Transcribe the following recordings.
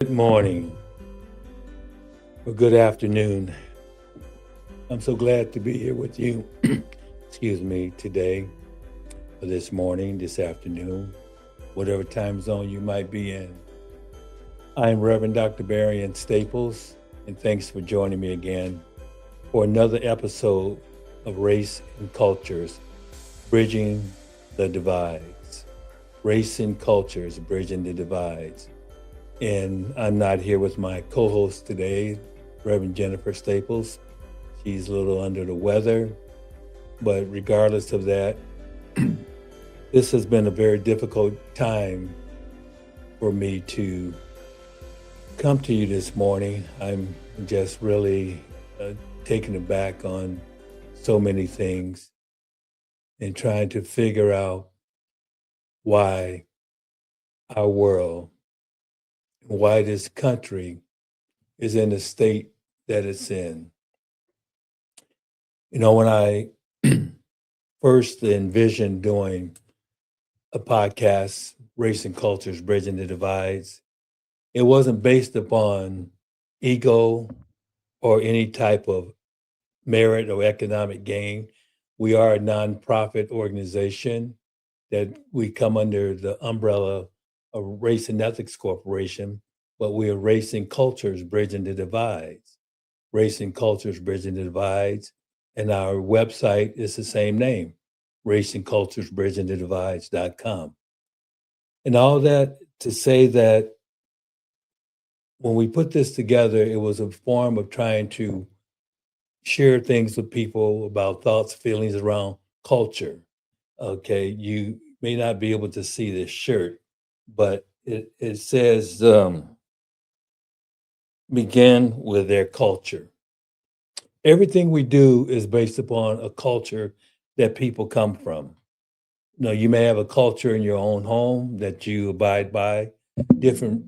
Good morning or good afternoon. I'm so glad to be here with you, excuse me, today, or this morning, this afternoon, whatever time zone you might be in. I'm Reverend Dr. Barry Staples, and thanks for joining me again for another episode of Race and Cultures, Bridging the Divides. Race and Cultures, Bridging the Divides. And I'm not here with my co-host today, Reverend Jennifer Staples. She's a little under the weather, but regardless of that, this has been a very difficult time for me to come to you this morning. I'm just really taken aback on so many things and trying to figure out why our world, why this country is in the state that it's in. You know, when I first envisioned doing a podcast, Race and Cultures, Bridging the Divides, it wasn't based upon ego or any type of merit or economic gain. We are a nonprofit organization that we come under the umbrella of Race and Ethics Corporation, but we are Racing Cultures, Bridging the Divides. Racing Cultures, Bridging the Divides. And our website is the same name, racingculturesbridgingthedivides.com. And all that to say that when we put this together, it was a form of trying to share things with people about thoughts, feelings around culture. Okay, you may not be able to see this shirt, but it says begin with their culture. Everything we do is based upon a culture that people come from. You know, you may have a culture in your own home that you abide by, different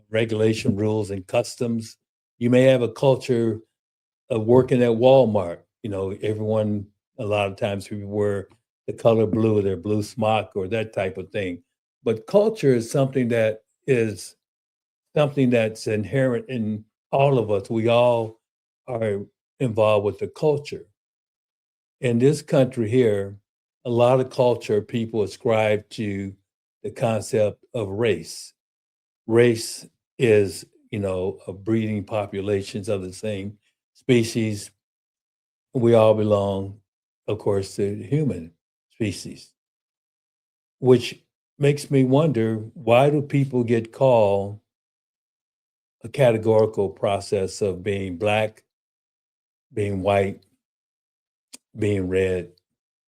regulation, rules, and customs. You may have a culture of working at Walmart. You know, everyone, a lot of times people wear the color blue, their blue smock, or that type of thing. But culture is something that's inherent in all of us. We all are involved with the culture. In this country here, a lot of culture people ascribe to the concept of race. Race is, you know, a breeding populations of the same species. We all belong, of course, to the human species, which makes me wonder, why do people get called a categorical process of being black, being white, being red,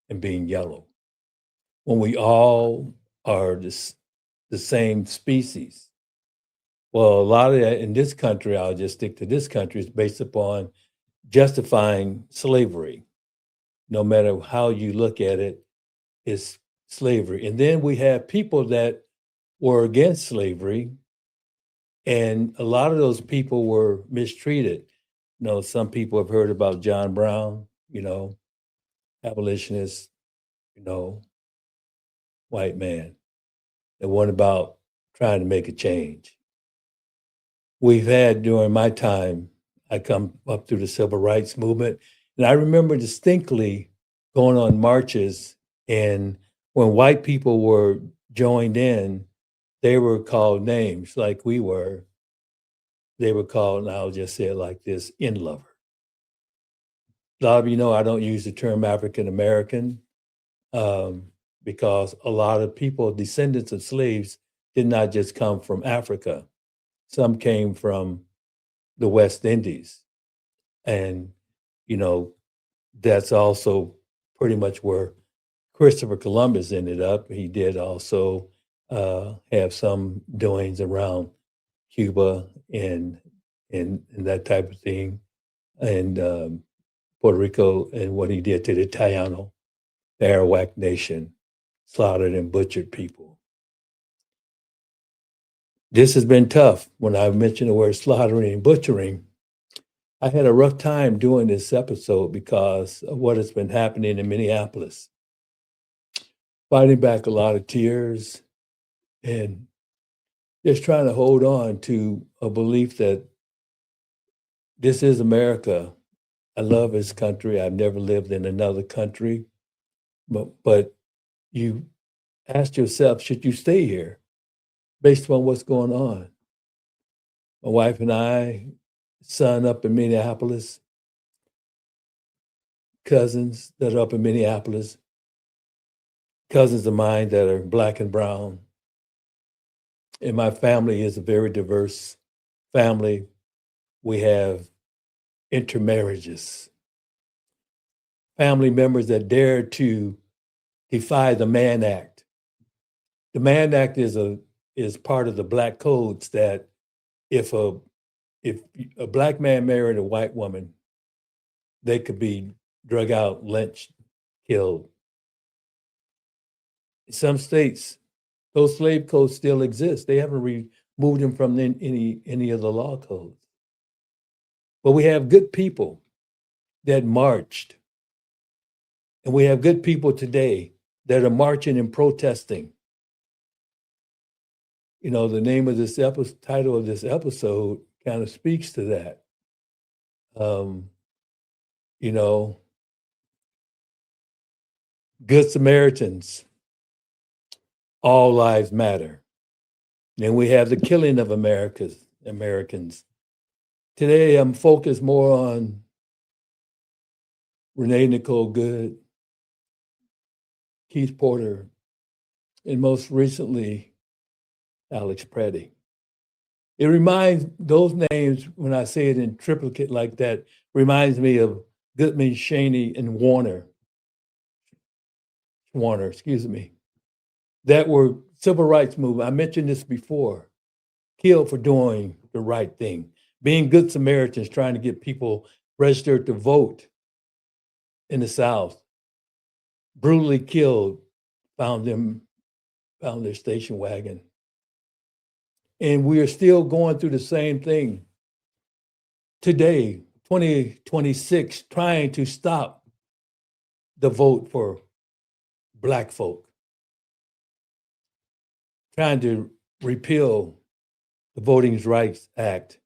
and being yellow, when we all are the same species? Well, a lot of that in this country, I'll just stick to this country, is based upon justifying slavery. No matter how you look at it, it's slavery. And then we have people that were against slavery, and a lot of those people were mistreated. You know, some people have heard about John Brown, you know, abolitionist, you know, white man that went about trying to make a change. We've had during my time, I come up through the civil rights movement, and I remember distinctly going on marches, and when white people were joined in, they were called names like we were. They were called, and I'll just say it like this, in lover. A lot of you know I don't use the term African American because a lot of people, descendants of slaves, did not just come from Africa. Some came from the West Indies. And, you know, that's also pretty much where Christopher Columbus ended up. He did also have some doings around Cuba and that type of thing, and Puerto Rico, and what he did to the Taino, the Arawak Nation, slaughtered and butchered people. This has been tough. When I mentioned the word slaughtering and butchering, I had a rough time doing this episode because of what has been happening in Minneapolis. Fighting back a lot of tears and just trying to hold on to a belief that this is America. I love this country. I've never lived in another country, but you ask yourself, should you stay here based on what's going on? My wife and I, son up in Minneapolis, cousins that are up in Minneapolis, cousins of mine that are Black and brown. And my family is a very diverse family. We have intermarriages, family members that dare to defy the Mann Act. The Mann Act is part of the Black codes that if a Black man married a white woman, they could be drug out, lynched, killed. In some states, those slave codes still exist. They haven't removed them from any of the law codes. But we have good people that marched. And we have good people today that are marching and protesting. You know, the name of this title of this episode kind of speaks to that. You know, Good Samaritans, all lives matter. Then we have the killing of Americans. Today, I'm focused more on RENE, NICOLE Good, Keith Porter, and most recently, Alex PRETTI. It reminds, those names, when I say it in triplicate like that, reminds me of Goodman, Cheney, and Warner, that were civil rights movement. I mentioned this before, killed for doing the right thing, being good Samaritans, trying to get people registered to vote in the South, brutally killed, found their station wagon. And we are still going through the same thing today, 2026, trying to stop the vote for Black folk, trying to repeal the Voting Rights Act.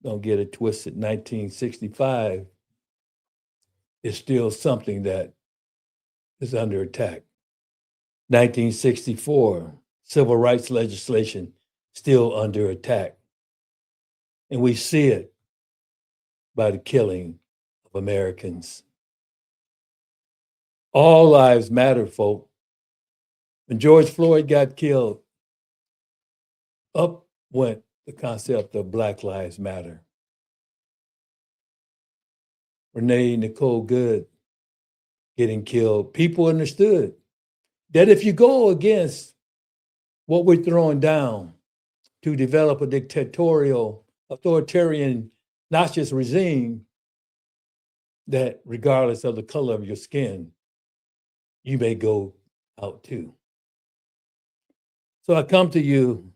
Don't get it twisted, 1965 is still something that is under attack. 1964, civil rights legislation still under attack. And we see it by the killing of Americans. All lives matter, folk. When George Floyd got killed, up went the concept of Black Lives Matter. RENE, NICOLE Good getting killed, people understood that if you go against what we're throwing down to develop a dictatorial, authoritarian, Nazi regime, that regardless of the color of your skin, you may go out too. So I come to you,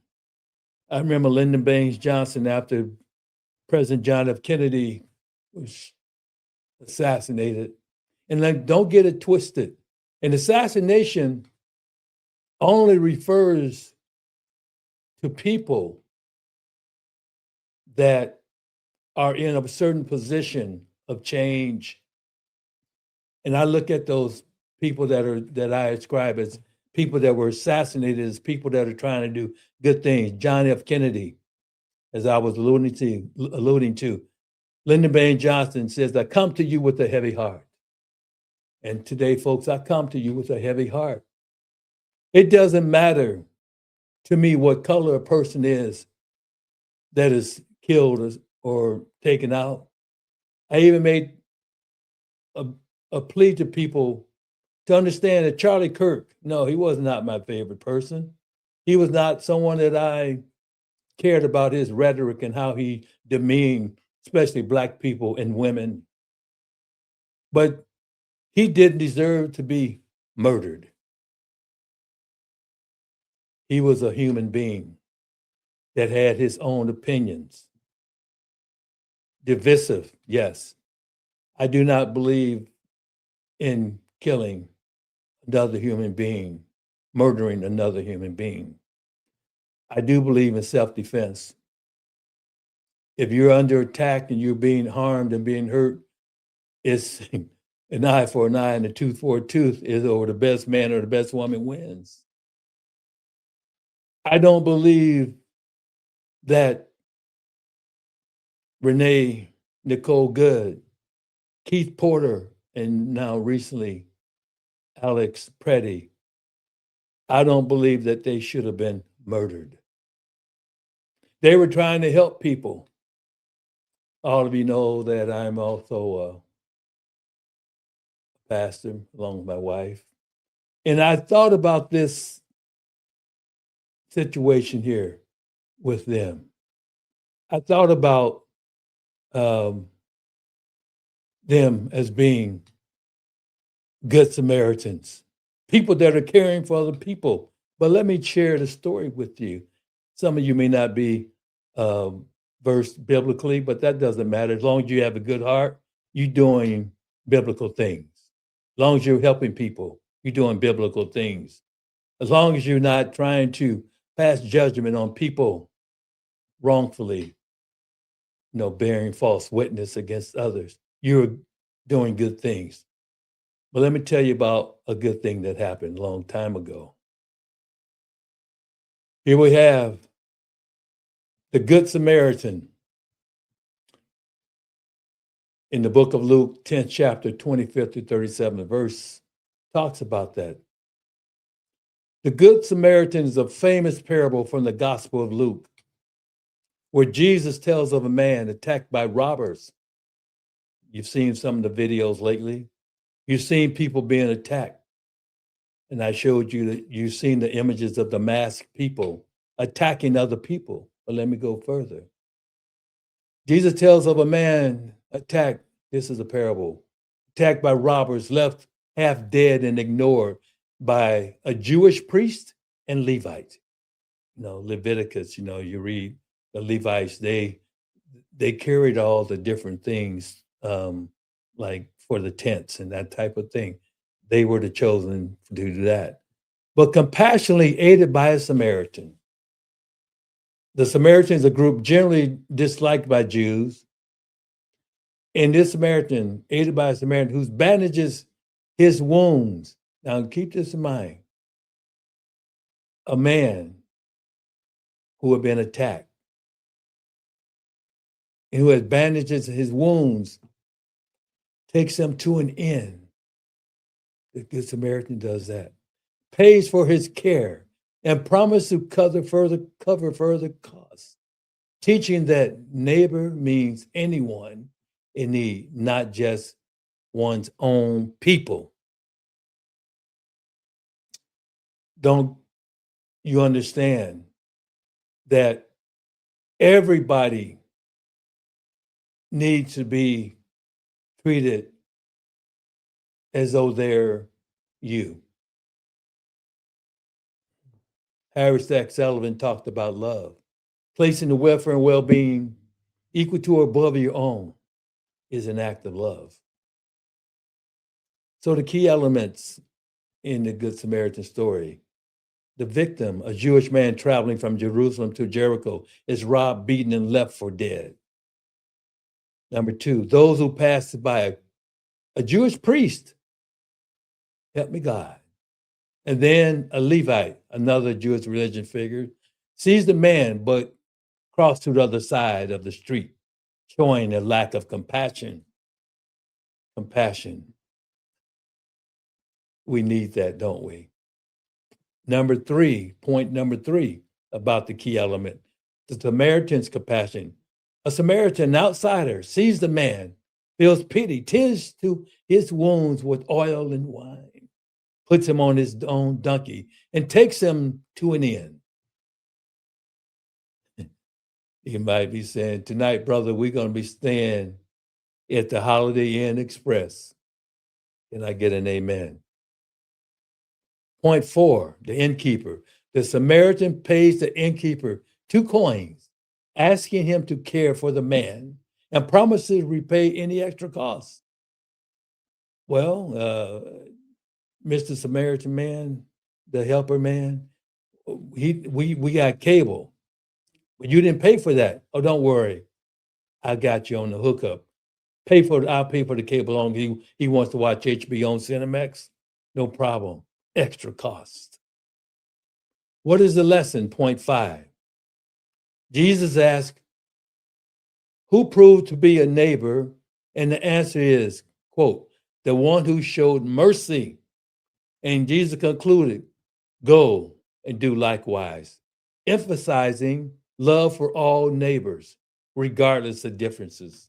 I remember Lyndon Baines Johnson, after President John F. Kennedy was assassinated. And like, don't get it twisted. An assassination only refers to people that are in a certain position of change. And I look at those people that I describe as people that were assassinated as people that are trying to do good things. John F. Kennedy, as I was alluding to. Lyndon Baines Johnson says, I come to you with a heavy heart. And today, folks, I come to you with a heavy heart. It doesn't matter to me what color a person is that is killed or taken out. I even made a plea to people to understand that Charlie Kirk, no, he was not my favorite person. He was not someone that I cared about his rhetoric and how he demeaned, especially Black people and women. But he didn't deserve to be murdered. He was a human being that had his own opinions. Divisive, yes. I do not believe in killing another human being murdering another human being. I do believe in self-defense. If you're under attack and you're being harmed and being hurt, it's an eye for an eye and a tooth for a tooth, or the best man or the best woman wins. I don't believe that RENE, NICOLE Good, Keith Porter, and now recently Alex PRETTI, I don't believe that they should have been murdered. They were trying to help people. All of you know that I'm also a pastor along with my wife. And I thought about this situation here with them. I thought about them as being good Samaritans, people that are caring for other people. But let me share the story with you. Some of you may not be versed biblically, but that doesn't matter. As long as you have a good heart, you're doing biblical things. As long as you're helping people, you're doing biblical things. As long as you're not trying to pass judgment on people wrongfully, bearing false witness against others, you're doing good things. But let me tell you about a good thing that happened a long time ago. Here we have the Good Samaritan in the book of Luke, 10th chapter, 25th to 37th verse, talks about that. The Good Samaritan is a famous parable from the Gospel of Luke, where Jesus tells of a man attacked by robbers. You've seen some of the videos lately. You've seen people being attacked. And I showed you that you've seen the images of the masked people attacking other people. But let me go further. Jesus tells of a man attacked, this is a parable, attacked by robbers, left half dead and ignored by a Jewish priest and Levite. Leviticus, you read the Levites, they carried all the different things, like for the tents and that type of thing. They were the chosen to do that. But compassionately aided by a Samaritan. The Samaritans, a group generally disliked by Jews. And this Samaritan, aided by a Samaritan, who bandages his wounds. Now keep this in mind. A man who had been attacked and who has bandages his wounds, takes him to an inn. The Good Samaritan does that. Pays for his care and promises to cover further costs, teaching that neighbor means anyone in need, not just one's own people. Don't you understand that everybody needs to be treated as though they're you? Harry Stack Sullivan talked about love. Placing the welfare and well-being equal to or above your own is an act of love. So the key elements in the Good Samaritan story: the victim, a Jewish man traveling from Jerusalem to Jericho, is robbed, beaten, and left for dead. Number two, those who passed by a Jewish priest, help me God. And then a Levite, another Jewish religion figure, sees the man but crossed to the other side of the street, showing a lack of compassion. Compassion. We need that, don't we? Point number three about the key element, the Samaritan's compassion. A Samaritan outsider sees the man, feels pity, tends to his wounds with oil and wine, puts him on his own donkey, and takes him to an inn. You might be saying, tonight, brother, we're going to be staying at the Holiday Inn Express. Can I get an amen? Point four, the innkeeper. The Samaritan pays the innkeeper 2 coins, asking him to care for the man and promises to repay any extra costs. Well, Mr. Samaritan man, the helper man, we got cable. But you didn't pay for that. Oh, don't worry. I got you on the hookup. I'll pay for the cable on. He wants to watch HBO on Cinemax. No problem. Extra cost. What is the lesson? Point 5. Jesus asked, who proved to be a neighbor? And the answer is, quote, the one who showed mercy. And Jesus concluded, go and do likewise, emphasizing love for all neighbors, regardless of differences.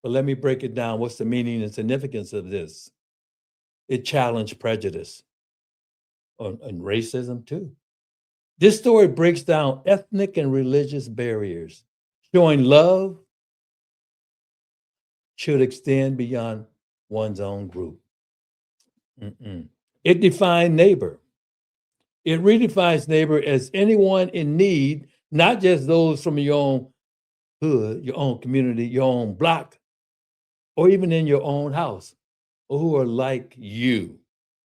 But let me break it down. What's the meaning and significance of this? It challenged prejudice and racism too. This story breaks down ethnic and religious barriers, showing love should extend beyond one's own group. It defined neighbor. It redefines neighbor as anyone in need, not just those from your own hood, your own community, your own block, or even in your own house, or who are like you.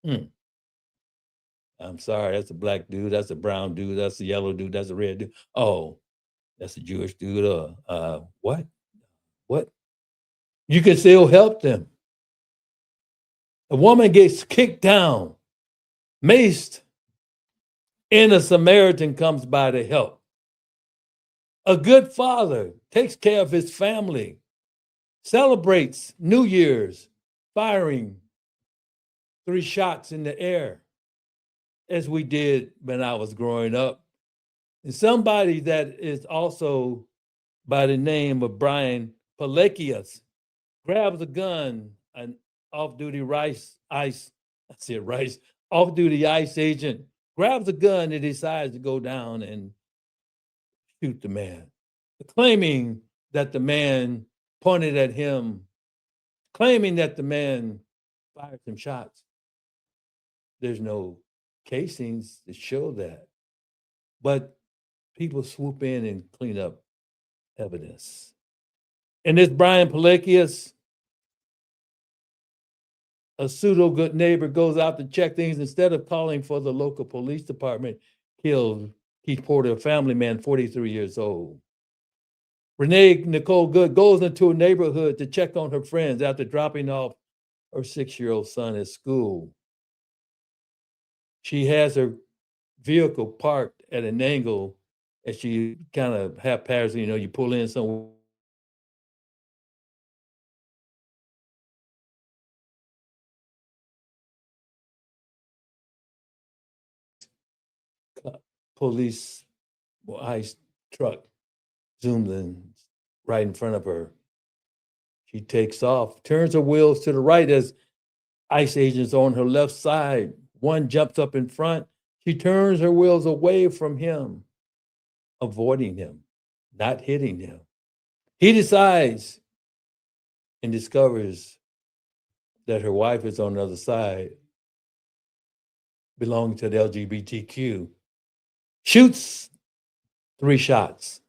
I'm sorry, that's a black dude, that's a brown dude, that's a yellow dude, that's a red dude. Oh, that's a Jewish dude. What? What? You can still help them. A woman gets kicked down, maced, and a Samaritan comes by to help. A good father takes care of his family, celebrates New Year's, firing 3 shots in the air, as we did when I was growing up. And somebody that is also by the name of Brian Palekias grabs a gun, an off-duty off-duty ICE agent grabs a gun and decides to go down and shoot the man, claiming that the man pointed at him, claiming that the man fired some shots. There's no casings to show that. But people swoop in and clean up evidence. And this Brian Palekias, a pseudo good neighbor, goes out to check things. Instead of calling for the local police department, killed Keith Porter, a family man, 43 years old. RENE Nicole Good goes into a neighborhood to check on her friends after dropping off her 6-year-old son at school. She has her vehicle parked at an angle as she kind of haphazardly, you pull in somewhere. Police ICE truck zooms in right in front of her. She takes off, turns her wheels to the right as ICE agents on her left side. One jumps up in front. She turns her wheels away from him, avoiding him, not hitting him. He decides and discovers that her wife is on the other side, belonging to the LGBTQ. Shoots 3 shots.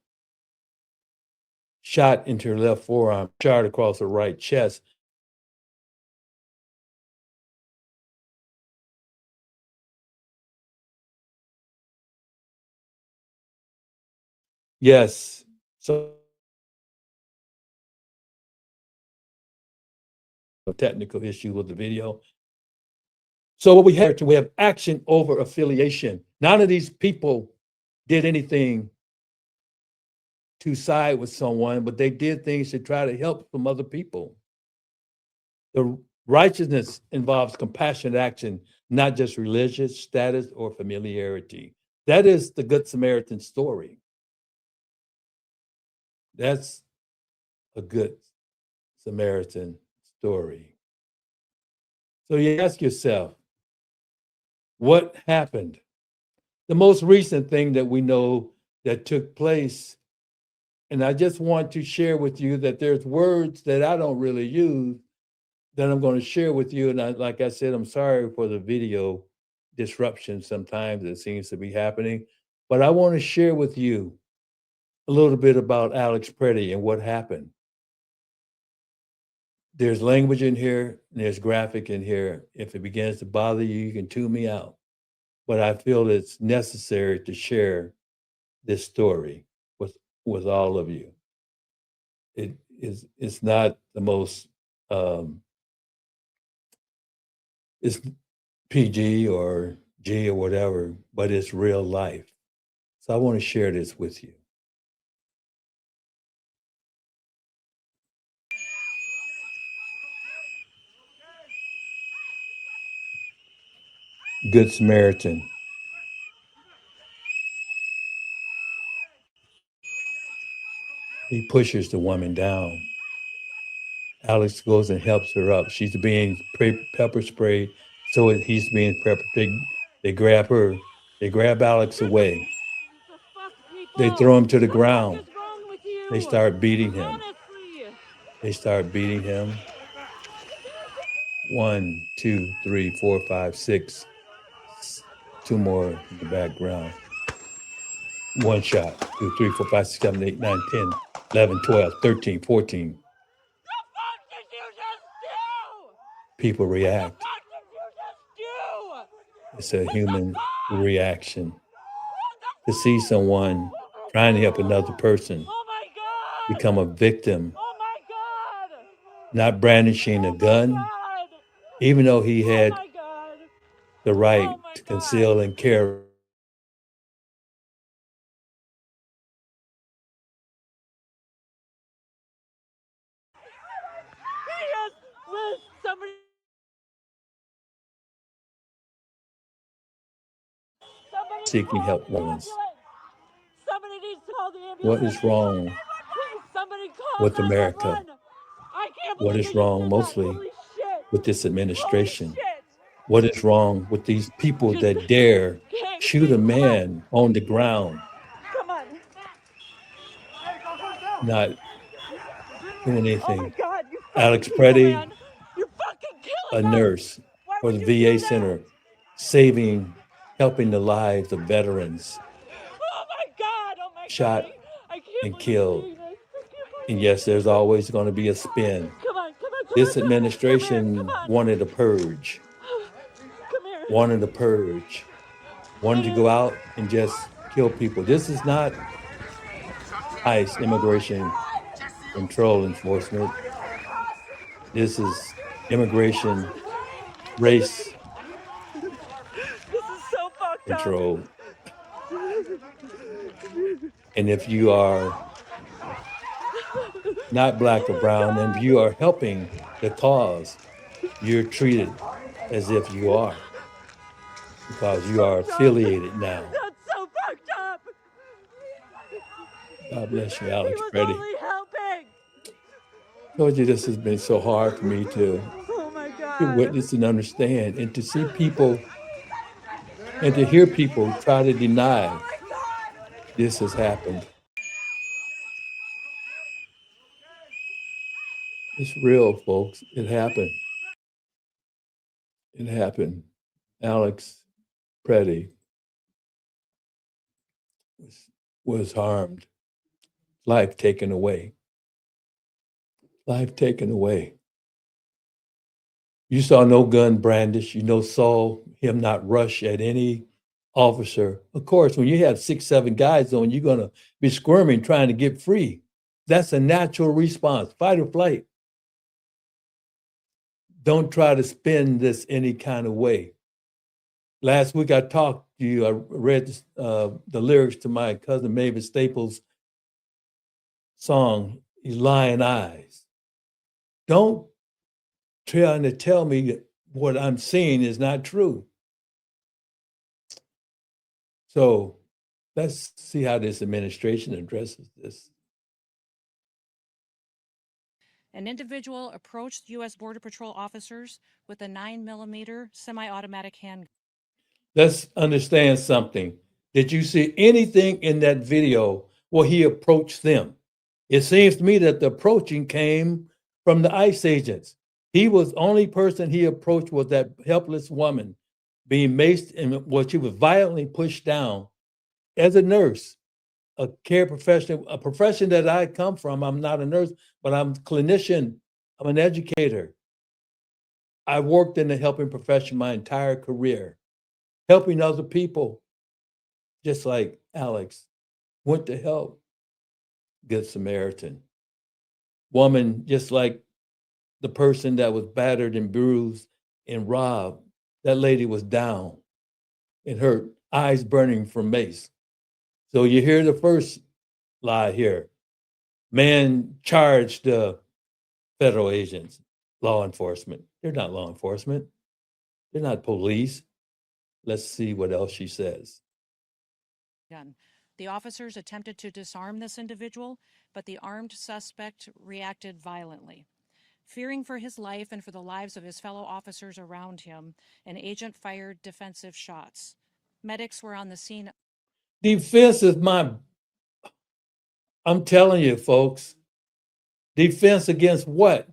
Shot into her left forearm, shot across her right chest. Yes. So a technical issue with the video. So what we have action over affiliation. None of these people did anything to side with someone, but they did things to try to help some other people. The righteousness involves compassionate action, not just religious status or familiarity. That is the Good Samaritan story. That's a Good Samaritan story. So you ask yourself, what happened? The most recent thing that we know that took place, and I just want to share with you that there's words that I don't really use that I'm going to share with you. And like I said, I'm sorry for the video disruption sometimes that seems to be happening, but I want to share with you a little bit about Alex PRETTI and what happened. There's language in here, and there's graphic in here. If it begins to bother you, you can tune me out. but I feel it's necessary to share this story with all of you. It's not the most it's PG or G or whatever, but it's real life. So I want to share this with you. Good Samaritan. He pushes the woman down. Alex goes and helps her up. She's being pepper sprayed, so he's being pepper. They grab her. They grab Alex away. They throw him to the ground. They start beating him. They start beating him. 1, 2, 3, 4, 5, 6. 2 more in the background. 1 shot. 2, 3, 4, 5, 6, 7, 8, 9, 10, 11, 12, 13, 14. People react. It's a human reaction. To see someone trying to help another person become a victim, not brandishing a gun, even though he had the right to conceal and carry. Seeking help once. What is wrong with America? What is wrong mostly with this administration? What is wrong with these people that dare shoot a man on the ground, not doing anything? Alex PRETTI, a nurse for the VA center, helping the lives of veterans shot and killed. And yes, there's always going to be a spin. This administration wanted a purge, wanted to go out and just kill people. This is not ICE, Immigration Control Enforcement. This is immigration, race control. And if you are not black or brown, and if you are helping the cause, you're treated as if you are, because you are affiliated now. That's so fucked up. God bless you, Alex PRETTI. Only helping. Told you this has been so hard for me to witness and understand, and to see people and to hear people try to deny this has happened. It's real, folks. It happened. It happened. Alex PRETTI was harmed. Life taken away. Life taken away. You saw no gun brandish. You saw him not rush at any officer. Of course, when you have 6, 7 guys on, you're going to be squirming, trying to get free. That's a natural response, fight or flight. Don't try to spin this any kind of way. Last week I talked to you, I read the lyrics to my cousin Mavis Staples' song, Lion Eyes. Don't try to tell me what I'm seeing is not true. So let's see how this administration addresses this. An individual approached U.S. Border Patrol officers with a 9mm semi-automatic handgun. Let's understand something. Did you see anything in that video where he approached them? It seems to me that the approaching came from the ICE agents. He was only person he approached was that helpless woman being maced, and she was violently pushed down. As a nurse, a care professional, a profession that I come from, I'm not a nurse, but I'm a clinician, I'm an educator. I worked in the helping profession my entire career. helping other people, just like Alex went to help Good Samaritan. Woman, just like the person that was battered and bruised and robbed, that lady was down and her eyes burning from mace. So you hear the first lie here. Man charged federal agents, law enforcement. They're not law enforcement. They're not police. Let's see what else she says. Gun. The officers attempted to disarm this individual, but the armed suspect reacted violently. Fearing for his life and for the lives of his fellow officers around him, an agent fired defensive shots. Medics were on the scene. Defense is I'm telling you, folks, defense against what?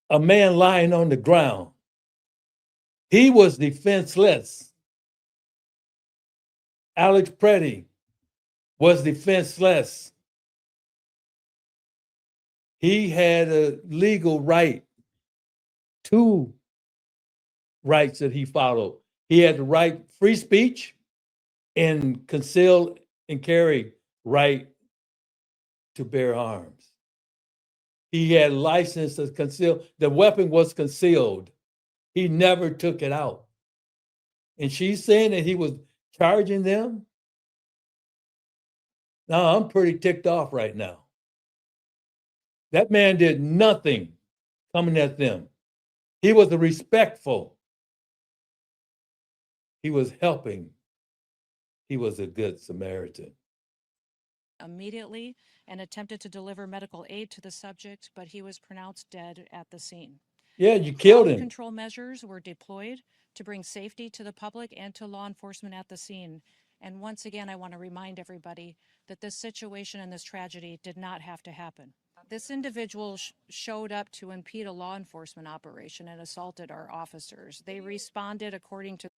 A man lying on the ground. He was defenseless. Alex PRETTI was defenseless. He had a legal right, two rights that he followed. He had the right free speech and conceal and carry right to bear arms. He had license to conceal. The weapon was concealed. He never took it out. And she's saying that he was charging them. Now, I'm pretty ticked off right now. That man did nothing coming at them. He was respectful. He was helping. He was a good Samaritan. Immediately and attempted to deliver medical aid to the subject, but he was pronounced dead at the scene. Yeah, you killed Crowd him. Control measures were deployed to bring safety to the public and to law enforcement at the scene. And once again, I want to remind everybody that this situation and this tragedy did not have to happen. This individual showed up to impede a law enforcement operation and assaulted our officers. They responded according to.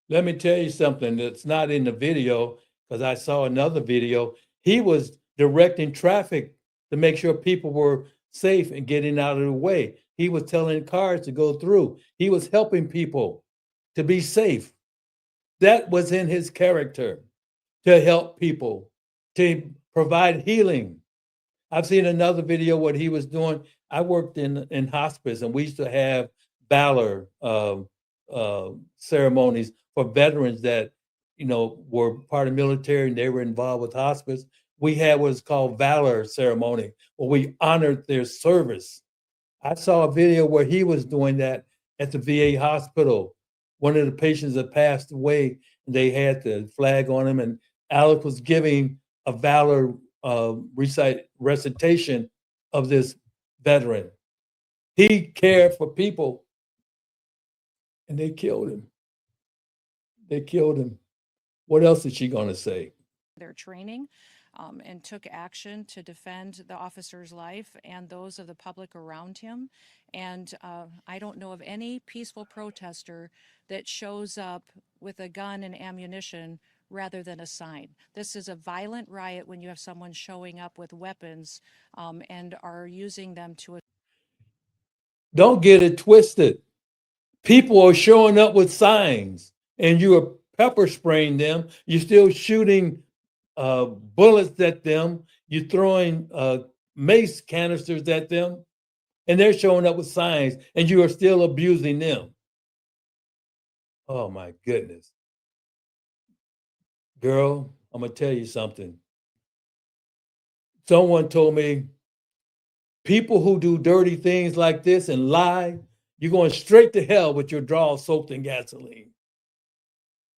Let me tell you something that's not in the video, because I saw another video. He was directing traffic to make sure people were safe and getting out of the way. He was telling cars to go through. He was helping people to be safe. That was in his character, to help people, to provide healing. I've seen another video what he was doing. I worked in hospice, and we used to have valor ceremonies for veterans that, were part of the military and they were involved with hospice. We had what's called valor ceremony, where we honored their service. I saw a video where he was doing that at the VA hospital. One of the patients had passed away, and they had the flag on him, and Alex was giving a valor recitation of this veteran. He cared for people, and they killed him. They killed him. What else is she going to say? Their training and took action to defend the officer's life and those of the public around him. And I don't know of any peaceful protester that shows up with a gun and ammunition rather than a sign. This is a violent riot when you have someone showing up with weapons and are using them to. Don't get it twisted. People are showing up with signs, and you are pepper spraying them. You're still shooting bullets at them. You're throwing mace canisters at them, and they're showing up with signs, and you are still abusing them. Oh my goodness. Girl, I'm gonna tell you something. Someone told me, people who do dirty things like this and lie, you're going straight to hell with your drawers soaked in gasoline.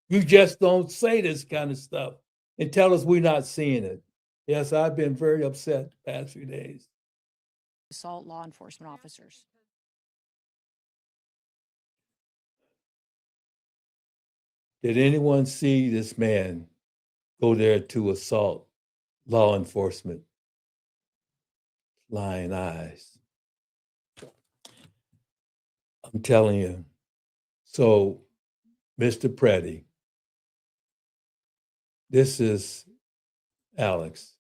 You just don't say this kind of stuff and tell us we're not seeing it. Yes, I've been very upset the past few days. Assault law enforcement officers. Did anyone see this man go there to assault law enforcement? Lying eyes. I'm telling you. So, Mr. PRETTI, this is Alex.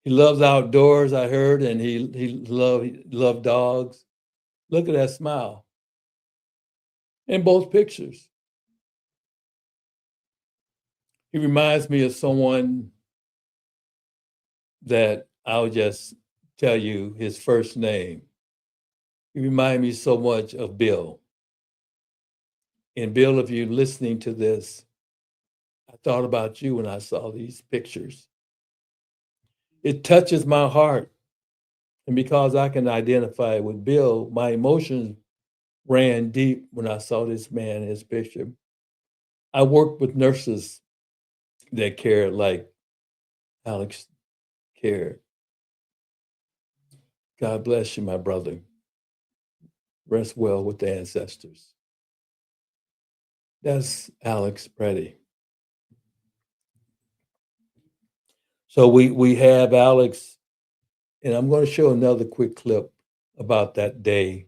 He loves outdoors, I heard, and he loved dogs. Look at that smile in both pictures. He reminds me of someone that I'll just tell you his first name. He reminds me so much of Bill. And Bill, if you're listening to this, I thought about you when I saw these pictures. It touches my heart. And because I can identify with Bill, my emotions ran deep when I saw this man in his picture. I worked with nurses that cared like Alex cared. God bless you, my brother. Rest well with the ancestors. That's Alex PRETTI. So we have Alex, and I'm going to show another quick clip about that day.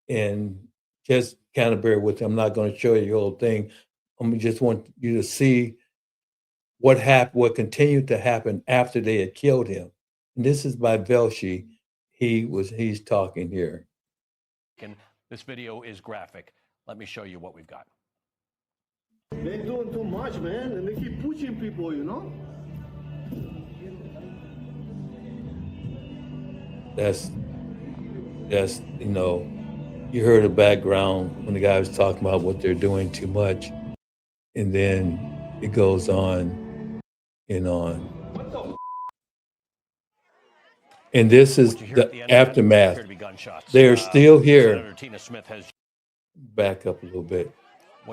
And just kind of bear with me. I'm not going to show you the whole thing. I just want you to see what happened, what continued to happen after they had killed him. And this is by Velshi. He's talking here. This video is graphic. Let me show you what we've got. They're doing too much, man, and they keep pushing people, you know? That's you know, you heard the background when the guy was talking about what they're doing too much. And then it goes on and on. And this is the aftermath. They're still here. Senator Tina Smith has back up a little bit.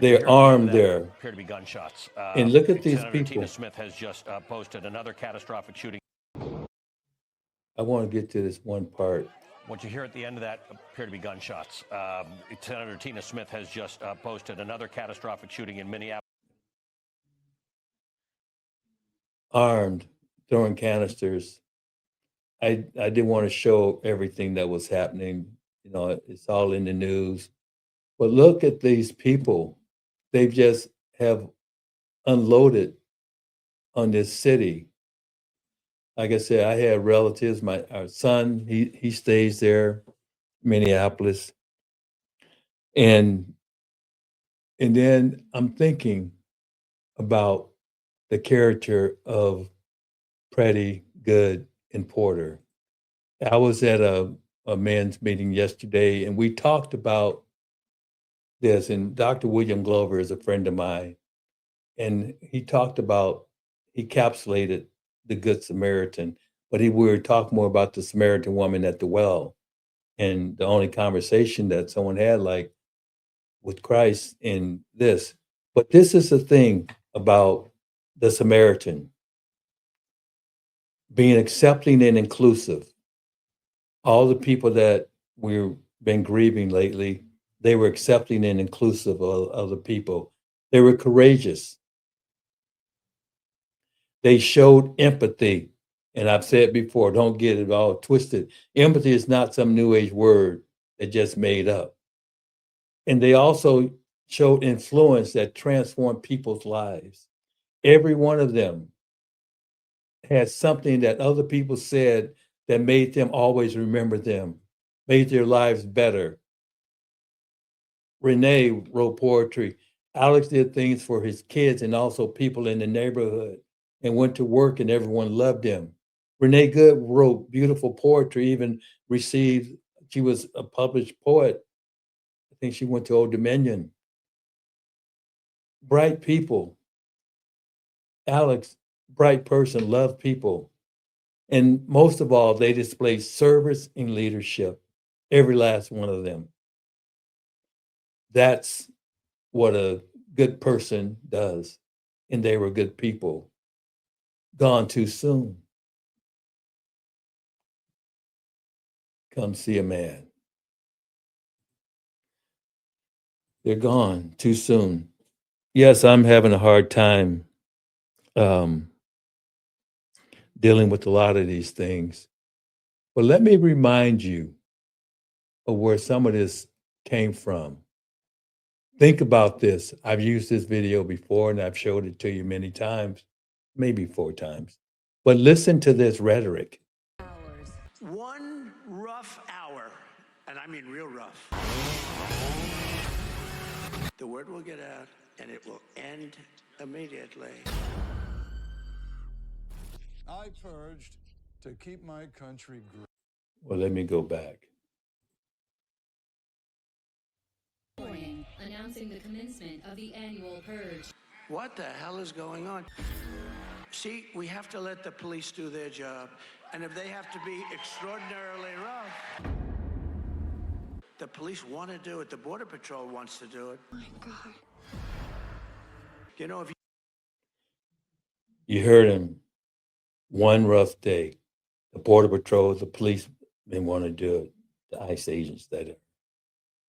They're armed there. Appear to be gunshots. And look at these Senator people. Tina Smith has just posted another catastrophic shooting. I want to get to this one part. What you hear at the end of that appear to be gunshots. Senator Tina Smith has just posted another catastrophic shooting in Minneapolis. Armed, throwing canisters. I didn't want to show everything that was happening. You know, it's all in the news. But look at these people. They just have unloaded on this city. Like I said, I had relatives. Our son, he stays there, Minneapolis. And then I'm thinking about the character of PRETTI, Good, and Porter. I was at a men's meeting yesterday, and we talked about this. And Dr. William Glover is a friend of mine, and he encapsulated the Good Samaritan, but we were talking more about the Samaritan woman at the well, and the only conversation that someone had, like with Christ in this. But this is the thing about the Samaritan, being accepting and inclusive. All the people that we've been grieving lately, they were accepting and inclusive of other people. They were courageous. They showed empathy. And I've said before, don't get it all twisted. Empathy is not some new age word that just made up. And they also showed influence that transformed people's lives. Every one of them had something that other people said that made them always remember them, made their lives better. RENE wrote poetry. Alex did things for his kids and also people in the neighborhood, and went to work and everyone loved him. RENE Good wrote beautiful poetry, even she was a published poet. I think she went to Old Dominion. Bright people. Alex, bright person, loved people. And most of all, they displayed service and leadership, every last one of them. That's what a good person does. And they were good people. Gone too soon. Come see a man. They're gone too soon. Yes, I'm having a hard time dealing with a lot of these things. But let me remind you of where some of this came from. Think about this. I've used this video before and I've showed it to you many times, maybe 4 times. But listen to this rhetoric. One rough hour, and I mean real rough. The word will get out and it will end immediately. I purged to keep my country great. Well, let me go back. Morning, announcing the commencement of the annual purge. What the hell is going on? See, we have to let the police do their job. And if they have to be extraordinarily rough, the police want to do it. The Border Patrol wants to do it. Oh my God. You know, if You heard him. One rough day. The Border Patrol, the police, they want to do it. The ICE agents that are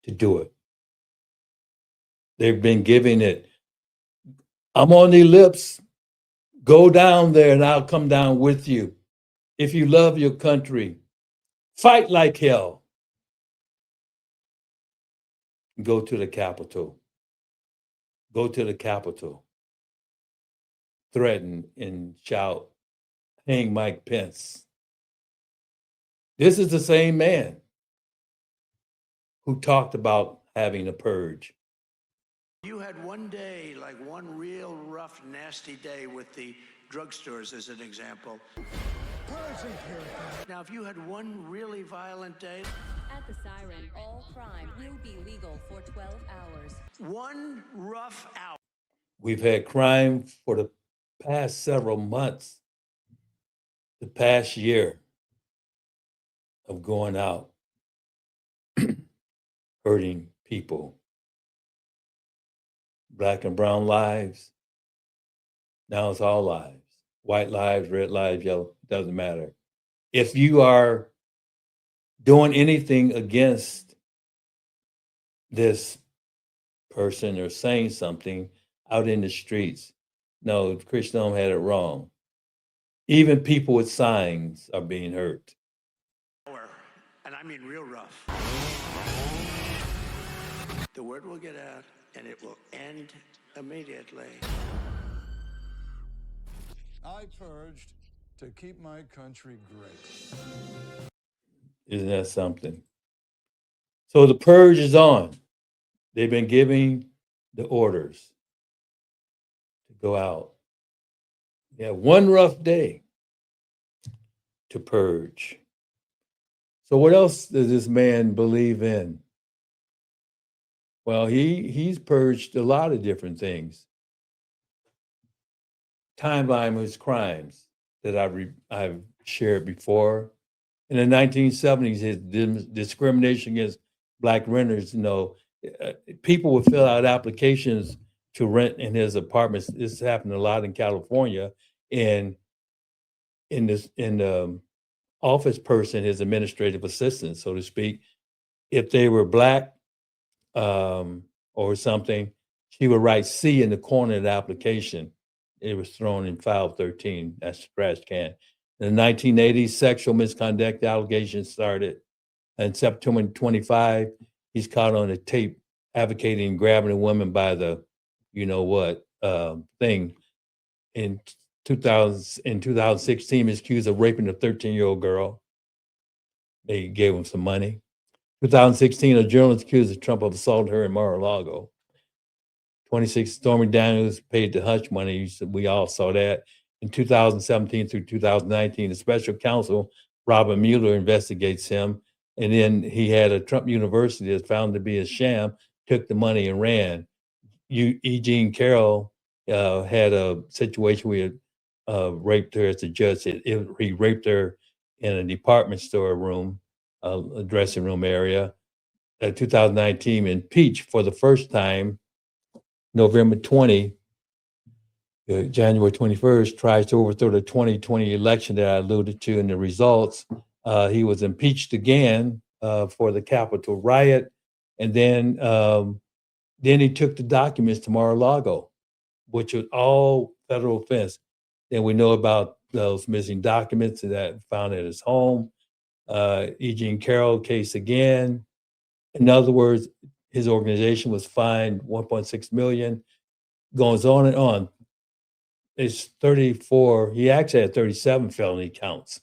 to do it. They've been giving it. I'm on the lips. Go down there and I'll come down with you. If you love your country, fight like hell. Go to the Capitol. Go to the Capitol. Threaten and shout, hang Mike Pence. This is the same man who talked about having a purge. you had one day, like one real rough, nasty day with the drugstores as an example. Now, if you had one really violent day, At the siren, all crime will be legal for 12 hours. one rough hour. We've had crime for the past several months, the past year of going out, hurting people. Black and brown lives. Now it's all lives. White lives, red lives, yellow, doesn't matter. If you are doing anything against this person or saying something out in the streets, no, Christendom had it wrong. Even people with signs are being hurt. And I mean real rough. The word will get out and it will end immediately. I purged to keep my country great. Isn't that something? So the purge is on. They've been giving the orders to go out. Yeah, one rough day to purge. So what else does this man believe in? Well, he's purged a lot of different things. Timeline of his crimes that I've shared before. In the 1970s, his discrimination against Black renters, people would fill out applications to rent in his apartments. This happened a lot in California. And in the office person, his administrative assistant, so to speak, if they were Black or something, she would write C in the corner of the application. It was thrown in file 13. That's the trash can. In the 1980s, sexual misconduct allegations started. In September 25, he's caught on a tape advocating grabbing a woman by the, thing. In 2016, he's accused of raping a 13-year-old girl. They gave him some money. 2016, a journalist accused Trump of assaulting her in Mar-a-Lago. 26, Stormy Daniels paid the hush money. We all saw that. In 2017 through 2019, the special counsel, Robert Mueller, investigates him. And then he had a Trump University that's found to be a sham, took the money and ran. Eugene Carroll had a situation where he raped her as a judge. He raped her in a department store room, a dressing room area. 2019, impeached for the first time, November 20, January 21st, tries to overthrow the 2020 election that I alluded to in the results. He was impeached again for the Capitol riot. And then he took the documents to Mar-a-Lago, which was all federal offense. Then we know about those missing documents that found at his home. Eugene Carroll case again. In other words, his organization was fined $1.6 million. Goes on and on. It's 34. He actually had 37 felony counts,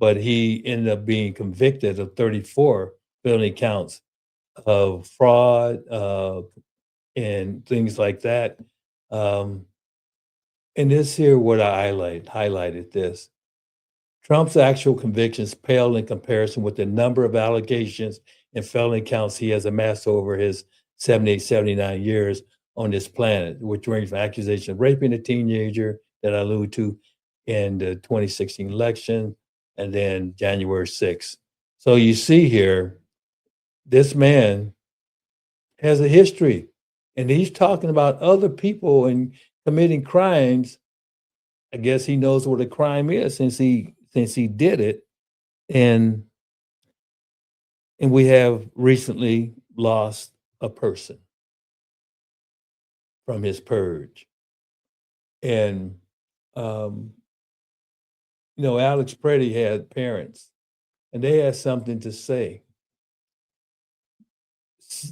but he ended up being convicted of 34 felony counts of fraud and things like that. And this here, what I highlighted this. Trump's actual convictions pale in comparison with the number of allegations and felony counts he has amassed over his 78, 79 years on this planet, which range from accusation of raping a teenager that I alluded to in the 2016 election, and then January 6th. So you see here, this man has a history, and he's talking about other people and committing crimes. I guess he knows what a crime is since he did it, and we have recently lost a person from his purge. And Alex Preddy had parents, and they had something to say.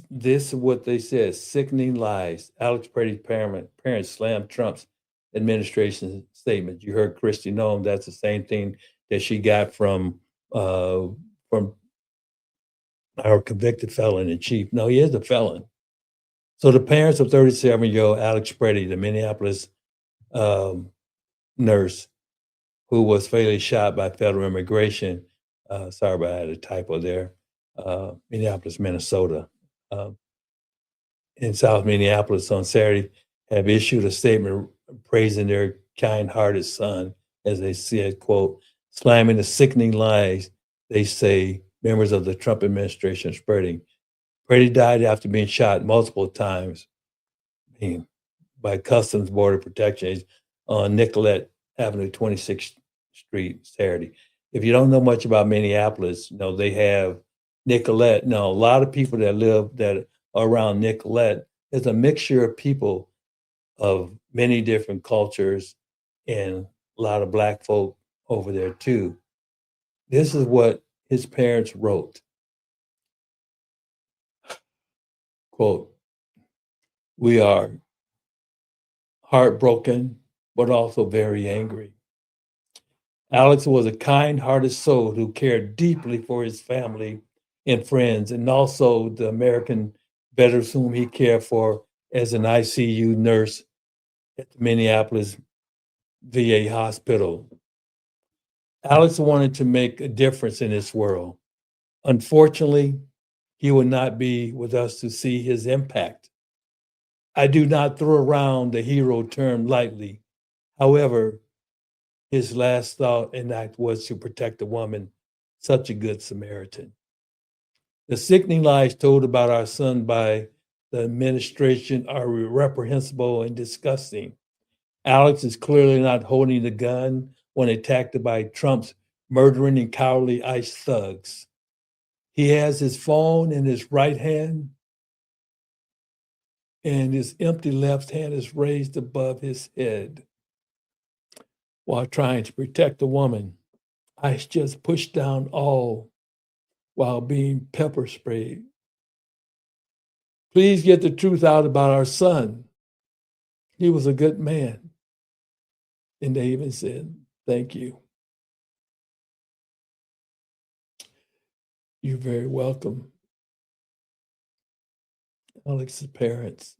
This is what they said: sickening lies. Alex Preddy's parents slammed Trump's administration statement. You heard Kristi Noem. That's the same thing that she got from our convicted felon in chief. No, he is a felon. So the parents of 37-year-old Alex Preddy, the Minneapolis nurse who was fatally shot by federal immigration, sorry, but I had a typo there, Minneapolis, Minnesota, in South Minneapolis on Saturday, have issued a statement praising their kind-hearted son, as they said, quote, slamming the sickening lies they say members of the Trump administration are spreading. Preddy died after being shot multiple times by Customs Border Protection on Nicolette Avenue, 26th Street, Saturday. If you don't know much about Minneapolis, they have Nicolette. Now, a lot of people that live that are around Nicolette, there's a mixture of people of many different cultures and a lot of Black folk over there too. This is what his parents wrote. Quote, we are heartbroken, but also very angry. Alex was a kind-hearted soul who cared deeply for his family and friends, and also the American veterans whom he cared for as an ICU nurse at the Minneapolis VA hospital. Alex wanted to make a difference in this world. Unfortunately, he will not be with us to see his impact. I do not throw around the hero term lightly. However, his last thought and act was to protect a woman, such a good Samaritan. The sickening lies told about our son by the administration are reprehensible and disgusting. Alex is clearly not holding the gun when attacked by Trump's murdering and cowardly ICE thugs. He has his phone in his right hand, and his empty left hand is raised above his head while trying to protect the woman. ICE just pushed down all while being pepper sprayed. Please get the truth out about our son. He was a good man. And they even said, thank you. You're very welcome. Alex's parents.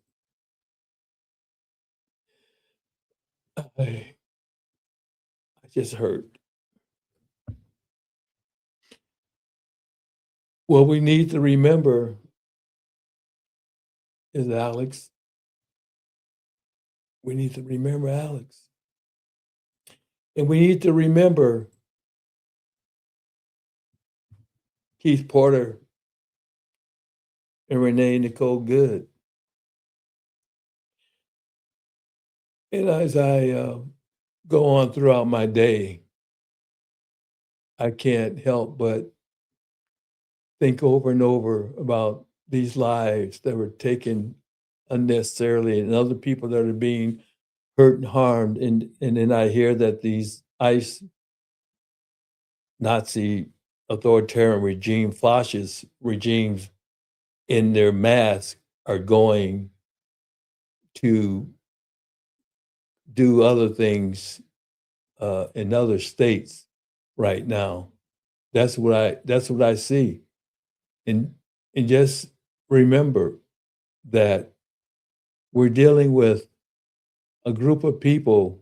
I just hurt. What we need to remember is Alex. We need to remember Alex. And we need to remember Keith Porter and RENE Nicole Good. And as I go on throughout my day, I can't help but think over and over about these lives that were taken unnecessarily and other people that are being hurt and harmed. And then I hear that these ICE Nazi authoritarian regime, fascist regimes in their masks are going to do other things in other states right now. That's what I see. And just remember that we're dealing with a group of people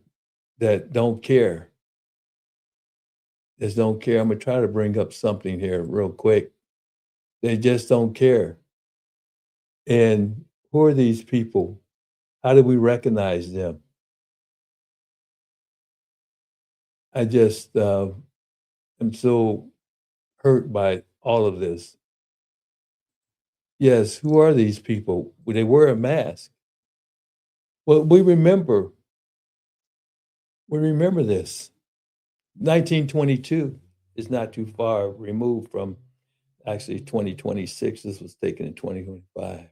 that don't care. Just don't care. I'm going to try to bring up something here real quick. They just don't care. And who are these people? How do we recognize them? I just am so hurt by all of this. Yes, who are these people? They wear a mask. Well, we remember this. 1922 is not too far removed from actually 2026. This was taken in 2025.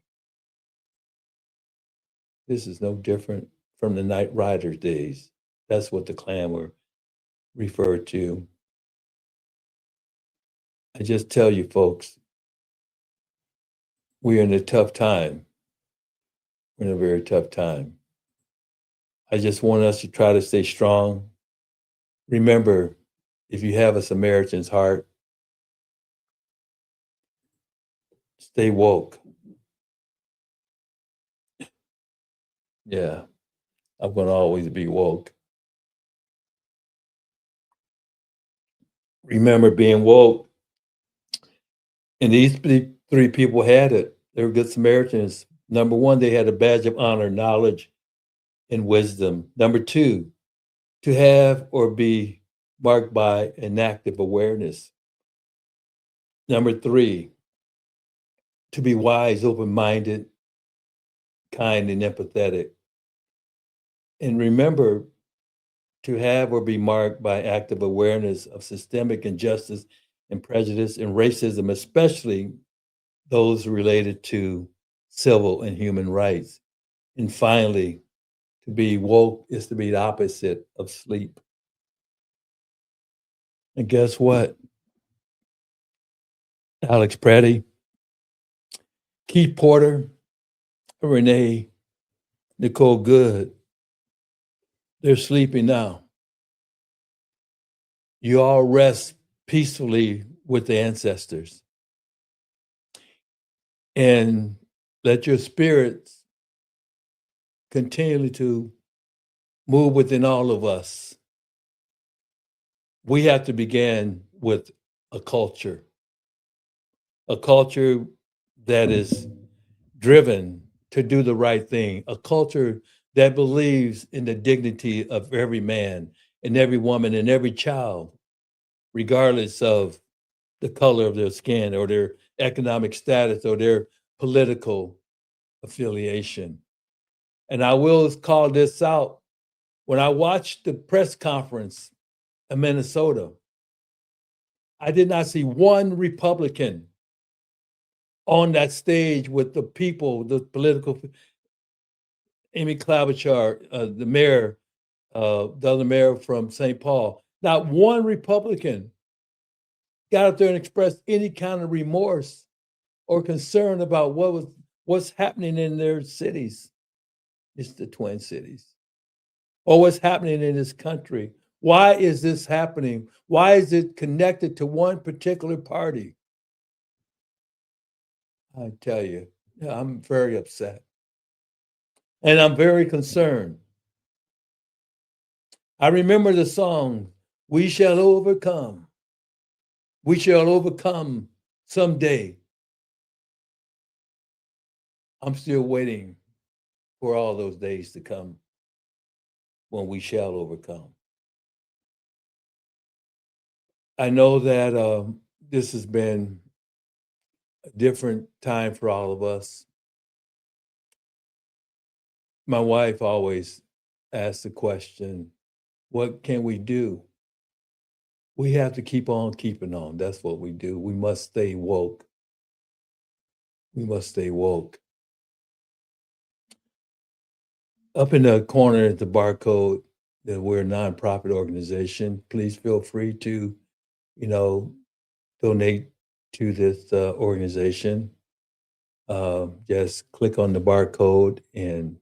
This is no different from the Night Riders days. That's what the Klan were referred to. I just tell you, folks, we're in a tough time. We're in a very tough time. I just want us to try to stay strong. Remember, if you have a Samaritan's heart, stay woke. Yeah, I'm going to always be woke. Remember being woke. And these three people had it. They were good Samaritans. Number one, they had a badge of honor, knowledge, and wisdom. Number two, to have or be marked by an active awareness. Number three, to be wise, open-minded, kind, and empathetic. And remember, to have or be marked by active awareness of systemic injustice and prejudice and racism, especially those related to civil and human rights. And finally, to be woke is to be the opposite of sleep. And guess what? Alex PRETTI, Keith Porter, RENE, NICOLE Good, they're sleeping now. You all rest peacefully with the ancestors. And let your spirits continue to move within all of us. We have to begin with a culture that is driven to do the right thing, a culture that believes in the dignity of every man and every woman and every child, regardless of the color of their skin or their economic status or their political affiliation. And I will call this out. When I watched the press conference in Minnesota, I did not see one Republican on that stage with the people, the political, Amy Klobuchar, the mayor, the other mayor from St. Paul. Not one Republican got up there and expressed any kind of remorse or concern about what's happening in their cities. It's the Twin Cities. Or what's happening in this country. Why is this happening? Why is it connected to one particular party? I tell you, I'm very upset. And I'm very concerned. I remember the song, "We Shall Overcome." We shall overcome someday. I'm still waiting for all those days to come when we shall overcome. I know that this has been a different time for all of us. My wife always asks the question, what can we do? We have to keep on keeping on. That's what we do. We must stay woke. We must stay woke. Up in the corner at the barcode, that we're a nonprofit organization. Please feel free to, donate to this organization. Just click on the barcode and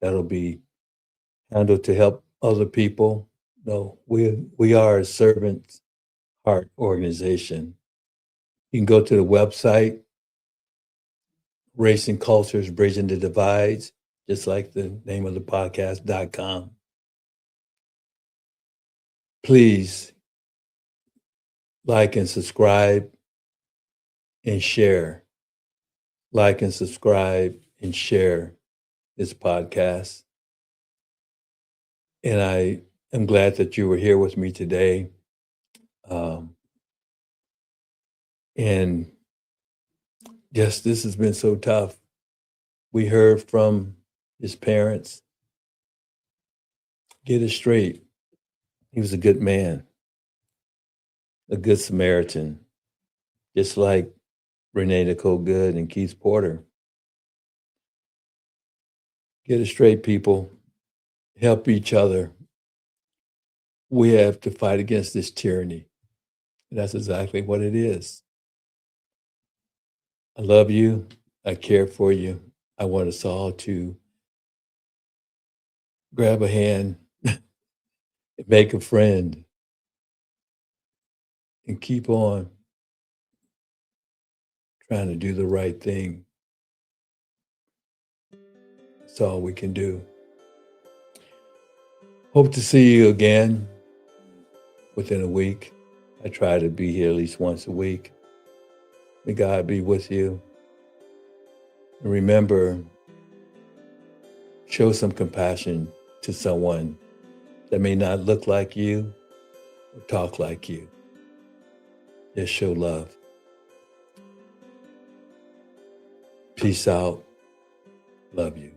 that'll be handled to help other people. No, we are a servant heart organization. You can go to the website, Racing Cultures, Bridging the Divides, just like the name of the podcast.com. please like and subscribe and share. Like and subscribe and share this podcast. And I am glad that you were here with me today. And yes, this has been so tough. We heard from his parents. Get it straight. He was a good man, a good Samaritan, just like RENE, Nicole Good, and Keith Porter. Get it straight, people. Help each other. We have to fight against this tyranny. And that's exactly what it is. I love you. I care for you. I want us all to grab a hand, make a friend, and keep on trying to do the right thing. That's all we can do. Hope to see you again within a week. I try to be here at least once a week. May God be with you. And remember, show some compassion to someone that may not look like you or talk like you. Just show love. Peace out. Love you.